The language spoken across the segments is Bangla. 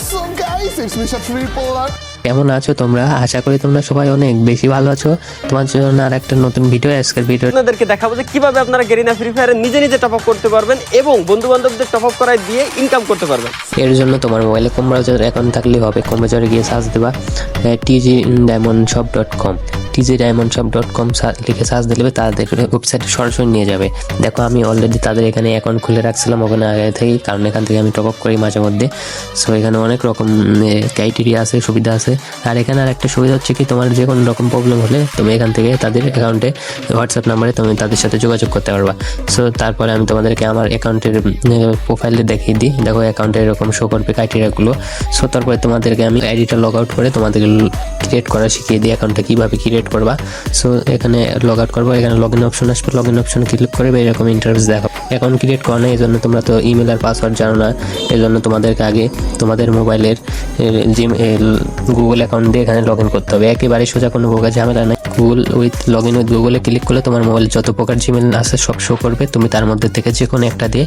So guys it's mister Tripler. কেমন আছো তোমরা? আশা করি তোমরা সবাই অনেক বেশি ভালো আছো। তোমার জন্য আর একটা নতুন ভিডিও, আজকের ভিডিও আপনাদেরকে দেখাবো যে কিভাবে আপনারা গেরিনা ফ্রি ফায়ারে নিজে নিজে টপ আপ করতে পারবেন এবং বন্ধু বান্ধবদের টপ আপ করায় দিয়ে ইনকাম করতে পারবেন। এর জন্য তোমার মোবাইলে ক্রোম ব্রাউজার অ্যাকাউন্ট থাকলেই হবে। ক্রোম ব্রাউজারে গিয়ে সার্চ দেবা tgdiamondshop.com, tgdiamondshop.com লিখে সার্চ দিলে তাদের ওয়েবসাইটে সরাসরি নিয়ে যাবে। দেখো আমি অলরেডি তাদের এখানে অ্যাকাউন্ট খুলে রাখছিলাম ওখানে আগে থেকেই, কারণ এখান থেকে আমি টপ আপ করি মাঝে মধ্যে। সো এখানে অনেক রকম ক্রাইটেরিয়া আছে, সুবিধা আছে। আর এখানে আর একটা সুবিধা হচ্ছে কি, তোমার যে কোনো রকম প্রবলেম হলে তুমি এখান থেকে তাদের অ্যাকাউন্টে হোয়াটসঅ্যাপ নাম্বারে তুমি তাদের সাথে যোগাযোগ করতে পারবা। সো তারপরে আমি তোমাদেরকে আমার অ্যাকাউন্টের প্রোফাইলে দেখিয়ে দিই। দেখো অ্যাকাউন্টে এরকম শো করবে ক্রাইটেরিয়াগুলো। সো তারপরে তোমাদেরকে আমি আইডিটা লগ আউট করে তোমাদেরকে ক্রিয়েট করা শিখিয়ে দিই, অ্যাকাউন্টটা কীভাবে ক্রিয়েট করবা। সো এখানে লগ আউট করবো, এখানে লগ ইন অপশন আসবে, লগ ইন অপশনে ক্লিক করবে, এরকম ইন্টারফেস দেখো। অ্যাকাউন্ট ক্রিয়েট করো না, এই জন্য তোমরা তো ইমেল আর পাসওয়ার্ড জানো না, এই জন্য তোমাদেরকে আগে তোমাদের মোবাইলের গুগল অ্যাকাউন্ট দিয়ে এখানে লগ ইন করতে হবে। একেবারে সোজা, কোনো প্রকার ঝামেলা নাই। গুগল লগ ইন উইথ গুগলে ক্লিক করলে তোমার মোবাইল যত প্রকার জিমেল আছে সব শো করবে, তুমি তার মধ্যে থেকে যে কোনো একটা দিয়ে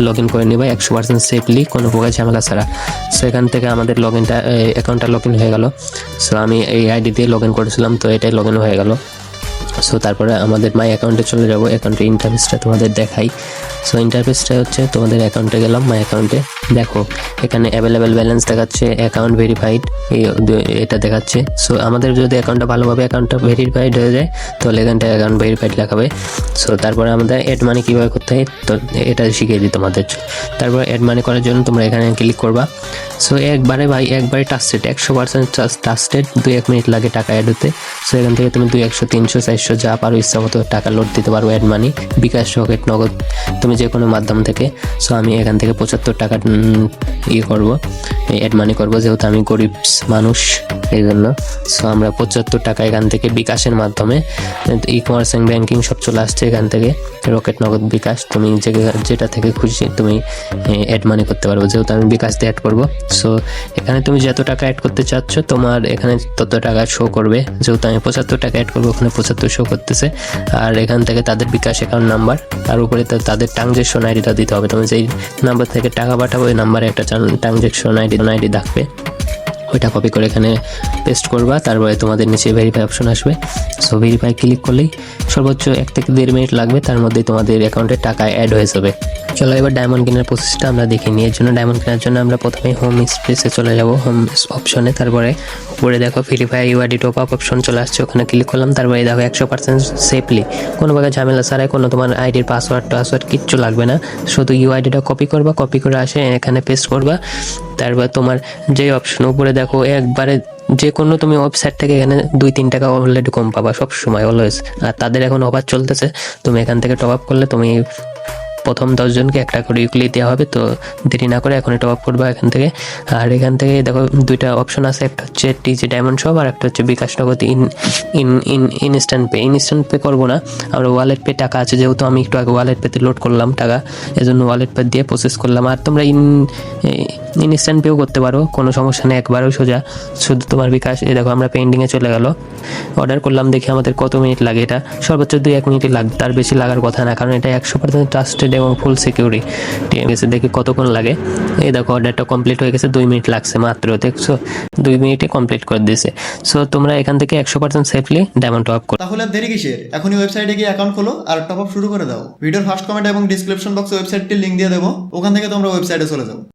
লগ ইন করে নেবে 100% সেফলি, কোনো প্রকার ঝামেলা ছাড়া। সো এখান থেকে আমাদের লগ ইনটা অ্যাকাউন্টটা লগ ইন হয়ে গেল। সো আমি এই আইডি দিয়ে লগ ইন করেছিলাম, তো এটাই লগ ইন হয়ে গেল। সো তারপরে আমাদের মাই অ্যাকাউন্টে চলে যাব, অ্যাকাউন্টের ইন্টারফেসটা তোমাদের দেখাই। সো ইন্টারফেসটা হচ্ছে তোমাদের অ্যাকাউন্টে গেলাম, মাই অ্যাকাউন্টে দেখো এখানে অ্যাভেলেবেল ব্যালেন্স দেখাচ্ছে, অ্যাকাউন্ট ভেরিফাইড এটা দেখাচ্ছে। সো আমাদের যদি অ্যাকাউন্টটা ভালোভাবে অ্যাকাউন্টটা ভেরিফাইড হয়ে যায় তাহলে এখানটা অ্যাকাউন্ট ভেরিফাইড লেখাবে। সো তারপরে আমাদের অ্যাড মানি কীভাবে করতে হয় তো এটা শিখিয়ে দিই তোমাদের। তারপর অ্যাড মানি করার জন্য তোমরা এখানে ক্লিক করবা। সো একবারে একবারে ট্রাস্টেড, 100% ট্রাস্টেড। 2-1 মিনিট লাগে টাকা অ্যাড হতে। সো এখান থেকে তুমি 200, 300, 400 যা পারো ইচ্ছা মতো টাকা লোড দিতে পারো অ্যাড মানি, বিকাশ, রকেট, নগদ, তুমি যে কোনো মাধ্যম থেকে। সো আমি এখান থেকে 75 টাকা করবো, অ্যাড মানি করবো, যেহেতু আমি গরিব মানুষ এই জন্য। সো আমরা 75 টাকা এখান থেকে বিকাশের মাধ্যমে, ই কমার্স অ্যান্ড ব্যাঙ্কিং সব চলে আসছে এখান থেকে, রকেট, নগদ, বিকাশ, তুমি যেটা থেকে খুশি তুমি অ্যাড মানি করতে পারবো, যেহেতু আমি বিকাশ দিয়ে অ্যাড করবো। সো এখানে তুমি যত টাকা অ্যাড করতে চাচ্ছ তোমার এখানে তত টাকা শো করবে, যেহেতু আমি 75 টাকা অ্যাড করবো ওখানে 75 শো করতেছে। আর এখান থেকে তাদের বিকাশ অ্যাকাউন্ট নাম্বার, তার উপরে তাদের ট্রানজেকশন আইডিটা দিতে হবে। তুমি যেই নাম্বার থেকে টাকা পাঠাবো ওই নাম্বারে একটা ট্রানজেকশন আইডি থাকবে, ওইটা কপি করে এখানে পেস্ট করবা। তারপরে তোমাদের নিচে ভেরিফাই অপশন আসবে। সো ভেরিফাই ক্লিক করলেই সর্বোচ্চ 1 থেকে 1.5 মিনিট লাগবে, তার মধ্যে তোমাদের অ্যাকাউন্টে টাকা অ্যাড হয়ে যাবে। চলো এবার ডায়মন্ড কেনার প্রসেসটা আমরা দেখে নিই। এর জন্য ডায়মন্ড কেনার জন্য আমরা প্রথমে হোম স্পেসে চলে যাব, হোম অপশনে। তারপরে উপরে দেখো free fire UID top up option চলে আসছে, ওখানে ক্লিক করলাম। তারপরে দেখো 100% সেফলি, কোনো প্রকার ঝামেলা ছাড়াই, কোনো তোমার আইডির পাসওয়ার্ড কিচ্ছু লাগবে না, শুধু ইউআইডিটা কপি করবা, কপি করে আসে এখানে পেস্ট করবা। তারপর তোমার যে অপশন উপরে দেখো একবারে যে কোনো তুমি ওয়েবসাইট থেকে এখানে 2-3 টাকা অলরেডি কম পাবা সব সময় অলওয়েজ। আর তাদের এখন অফার চলতেছে, তুমি এখান থেকে টপ আপ করলে তুমি প্রথম 10 জনকে 1 টাকা করে উইকলি দেওয়া হবে। তো দেরি না করে এখনই টপ আপ করবা এখান থেকে। আর এখান থেকে দেখো 2টা অপশন আছে, একটা হচ্ছে টিজি ডায়মন্ড শপ আর একটা হচ্ছে বিকাশ নগদ ইনস্ট্যান্ট পে। ইনস্ট্যান্ট পে করবো না, আমরা ওয়ালেট পে টাকা আছে, যেহেতু আমি একটু আগে ওয়ালেট পেতে লোড করলাম টাকা, এজন্য ওয়ালেট পে দিয়ে প্রসেস করলাম। আর তোমরা ইনস্ট্যান্ট পেও করতে পারো, কোনো সমস্যা নেই, একবারও সোজা, শুধু তোমার বিকাশ। এই দেখো আমরা পেন্ডিংয়ে চলে গেল, অর্ডার করলাম, দেখি আমাদের কত মিনিট লাগে। এটা সর্বোচ্চ 2-1 মিনিটই লাগবে, তার বেশি লাগার কথা না, কারণ এটা 100% ট্রাস্টেড এবং ফুল সিকিউরিটি। ঠিক আছে, দেখি কতক্ষণ লাগে। এই দেখো অর্ডারটা কমপ্লিট হয়ে গেছে, 2 মিনিট লাগছে মাত্র, দেখছো 2 মিনিটে কমপ্লিট করে দিয়েছে। সো তোমরা এখান থেকে 100% সেফলি ডায়মন্ড টপ করো। তাহলে আর দেরি কিসের, এখনই ওয়েবসাইটে গিয়ে অ্যাকাউন্ট খোলো আর টপ আপ শুরু করে দাও। ভিডিওর ফার্স্ট কমেন্ট এবং ডিসক্রিপশন বক্সে ওয়েবসাইটটির লিংক দিয়ে দেবো, ওখান থেকে তোমরা ওয়েবসাইটে চলে যাও।